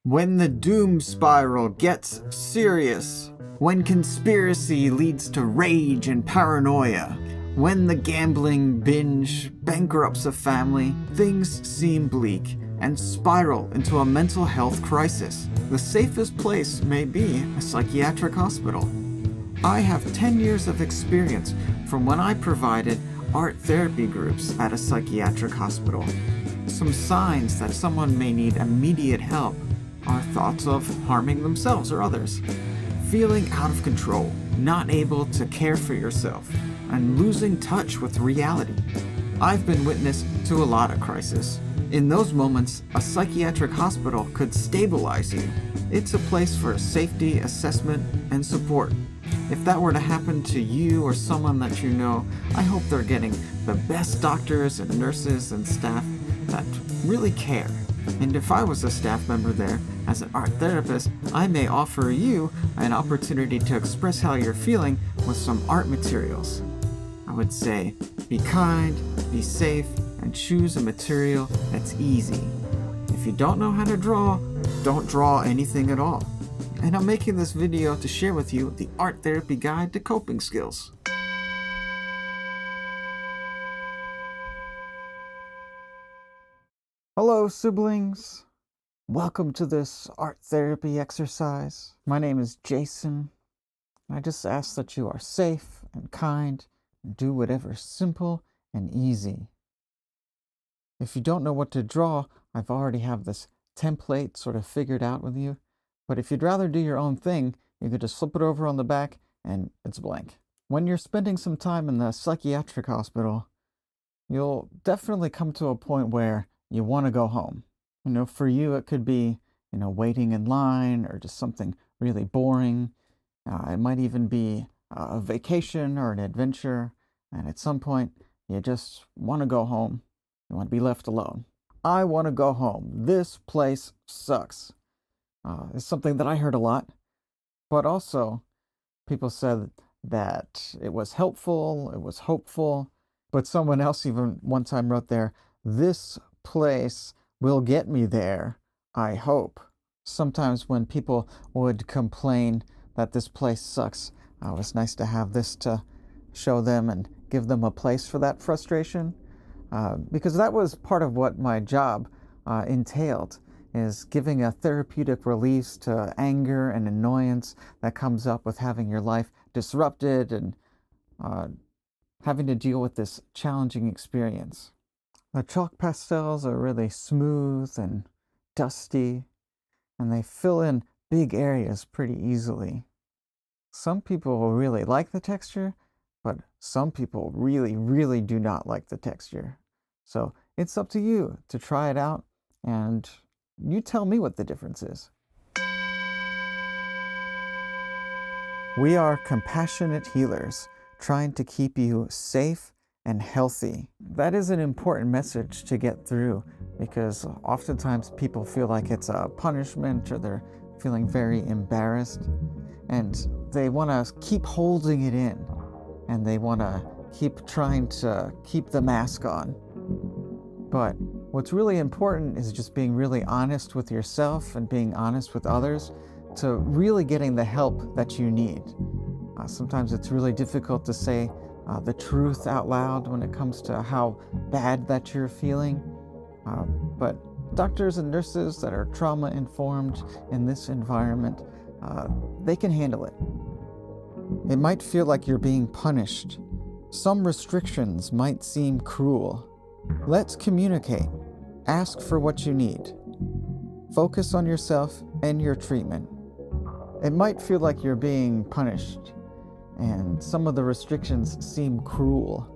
When the doom spiral gets serious, when conspiracy leads to rage and paranoia, when the gambling binge bankrupts a family, things seem bleak and spiral into a mental health crisis. The safest place may be a psychiatric hospital. I have 10 years of experience from when I provided art therapy groups at a psychiatric hospital. Some signs that someone may need immediate help are thoughts of harming themselves or others, feeling out of control, not able to care for yourself, and losing touch with reality. I've been witness to a lot of crises. In those moments, a psychiatric hospital could stabilize you. It's a place for safety, assessment, and support. If that were to happen to you or someone that you know, I hope they're getting the best doctors and nurses and staff that really care. And if I was a staff member there as an art therapist, I may offer you an opportunity to express how you're feeling with some art materials. I would say, be kind, be safe, and choose a material that's easy. If you don't know how to draw, don't draw anything at all. And I'm making this video to share with you the Art Therapy Guide to Coping Skills. Hello, siblings. Welcome to this art therapy exercise. My name is Jason. I just ask that you are safe and kind and do whatever's simple and easy. If you don't know what to draw, I've already have this template sort of figured out with you. But if you'd rather do your own thing, you could just flip it over on the back and it's blank. When you're spending some time in the psychiatric hospital, you'll definitely come to a point where you want to go home. For you, it could be, waiting in line or just something really boring. It might even be a vacation or an adventure. And at some point, you just want to go home. You want to be left alone. I want to go home. This place sucks. It's something that I heard a lot. But also, people said that it was helpful, it was hopeful. But someone else even one time wrote there, "This place will get me there, I hope." Sometimes when people would complain that this place sucks, it was nice to have this to show them and give them a place for that frustration. Because that was part of what my job entailed, is giving a therapeutic release to anger and annoyance that comes up with having your life disrupted and having to deal with this challenging experience. The chalk pastels are really smooth and dusty, and they fill in big areas pretty easily. Some people really like the texture, but some people really, really do not like the texture. So it's up to you to try it out, and you tell me what the difference is. We are compassionate healers, trying to keep you safe and healthy. That is an important message to get through, because oftentimes people feel like it's a punishment or they're feeling very embarrassed, and they want to keep holding it in, and they want to keep trying to keep the mask on. But what's really important is just being really honest with yourself and being honest with others to really getting the help that you need. Sometimes it's really difficult to say the truth out loud when it comes to how bad that you're feeling. But doctors and nurses that are trauma-informed in this environment, they can handle it. It might feel like you're being punished. Some restrictions might seem cruel. Let's communicate. Ask for what you need. Focus on yourself and your treatment. It might feel like you're being punished, and some of the restrictions seem cruel.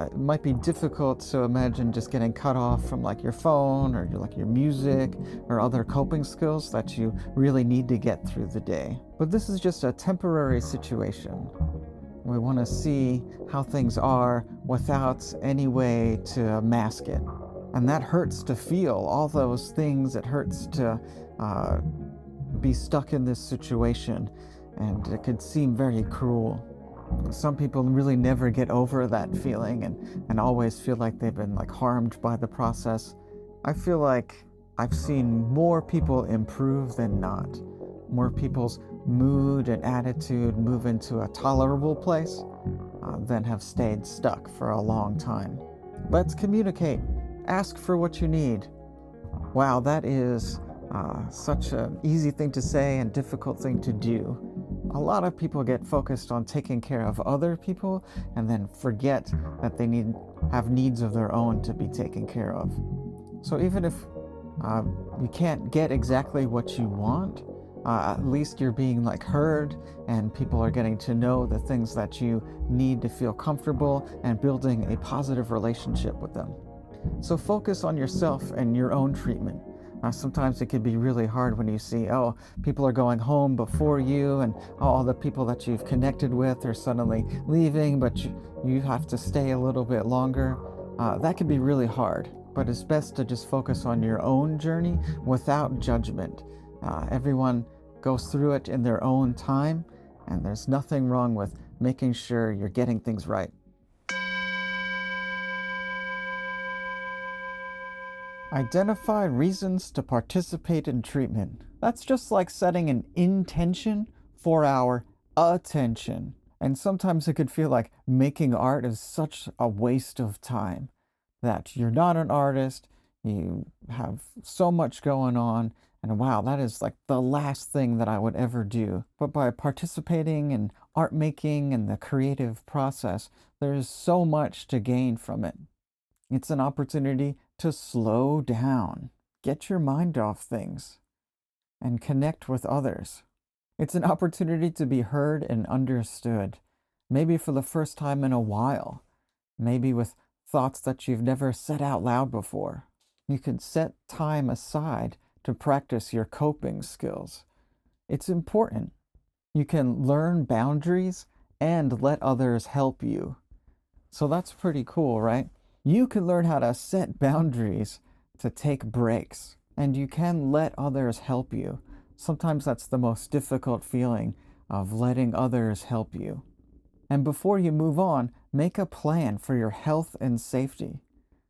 It might be difficult to imagine just getting cut off from your phone or your music or other coping skills that you really need to get through the day. But this is just a temporary situation. We want to see how things are without any way to mask it. And that hurts to feel all those things. It hurts to be stuck in this situation, and it could seem very cruel. Some people really never get over that feeling and always feel like they've been harmed by the process. I feel like I've seen more people improve than not. More people's mood and attitude move into a tolerable place than have stayed stuck for a long time. Let's communicate. Ask for what you need. Wow, that is such an easy thing to say and difficult thing to do. A lot of people get focused on taking care of other people and then forget that they have needs of their own to be taken care of. So even if you can't get exactly what you want, at least you're being heard, and people are getting to know the things that you need to feel comfortable and building a positive relationship with them. So focus on yourself and your own treatment. Sometimes it can be really hard when you see, people are going home before you, and all the people that you've connected with are suddenly leaving, but you have to stay a little bit longer. That can be really hard, but it's best to just focus on your own journey without judgment. Everyone goes through it in their own time, and there's nothing wrong with making sure you're getting things right. Identify reasons to participate in treatment. That's just like setting an intention for our attention. And sometimes it could feel like making art is such a waste of time, that you're not an artist, you have so much going on, and wow, that is like the last thing that I would ever do. But by participating in art making and the creative process, there is so much to gain from it. It's an opportunity to slow down, get your mind off things, and connect with others. It's an opportunity to be heard and understood, maybe for the first time in a while, maybe with thoughts that you've never said out loud before. You can set time aside to practice your coping skills. It's important. You can learn boundaries and let others help you. So that's pretty cool, right? You can learn how to set boundaries, to take breaks, and you can let others help you. Sometimes that's the most difficult feeling, of letting others help you. And before you move on, make a plan for your health and safety.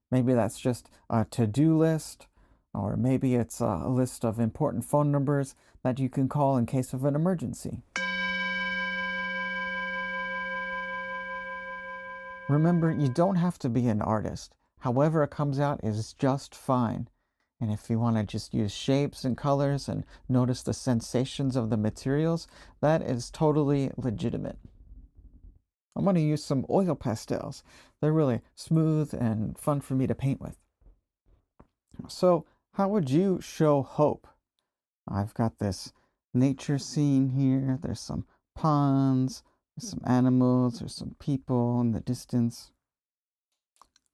Maybe that's just a to-do list, or maybe it's a list of important phone numbers that you can call in case of an emergency. Remember, you don't have to be an artist. However it comes out is just fine. And if you want to just use shapes and colors and notice the sensations of the materials, that is totally legitimate. I'm going to use some oil pastels. They're really smooth and fun for me to paint with. So, how would you show hope? I've got this nature scene here. There's some ponds, there's some animals, there's some people in the distance.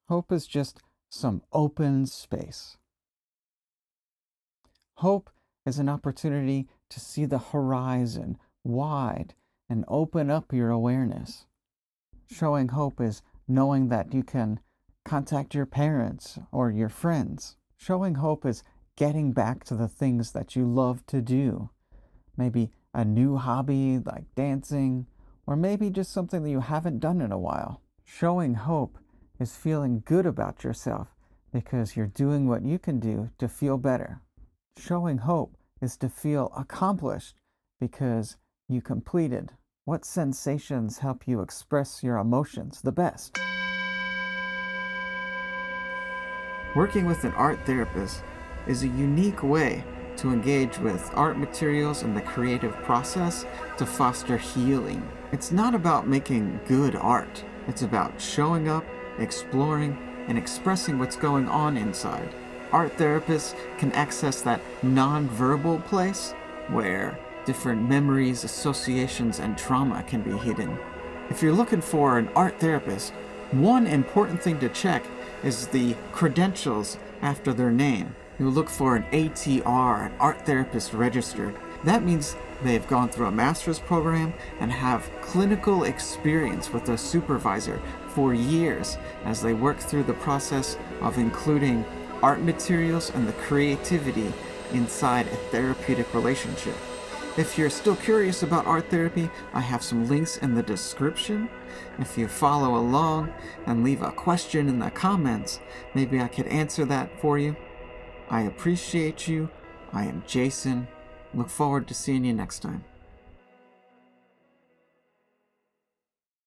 Hope is just some open space. Hope is an opportunity to see the horizon wide and open up your awareness. Showing hope is knowing that you can contact your parents or your friends. Showing hope is getting back to the things that you love to do. Maybe a new hobby like dancing, or maybe just something that you haven't done in a while. Showing hope is feeling good about yourself because you're doing what you can do to feel better. Showing hope is to feel accomplished because you completed. What sensations help you express your emotions the best? Working with an art therapist is a unique way to engage with art materials and the creative process to foster healing. It's not about making good art. It's about showing up, exploring, and expressing what's going on inside. Art therapists can access that non-verbal place where different memories, associations, and trauma can be hidden. If you're looking for an art therapist, one important thing to check is the credentials after their name. You look for an ATR, an art therapist registered. That means they've gone through a master's program and have clinical experience with a supervisor for years as they work through the process of including art materials and the creativity inside a therapeutic relationship. If you're still curious about art therapy, I have some links in the description. If you follow along and leave a question in the comments, maybe I could answer that for you. I appreciate you. I am Jason. Look forward to seeing you next time.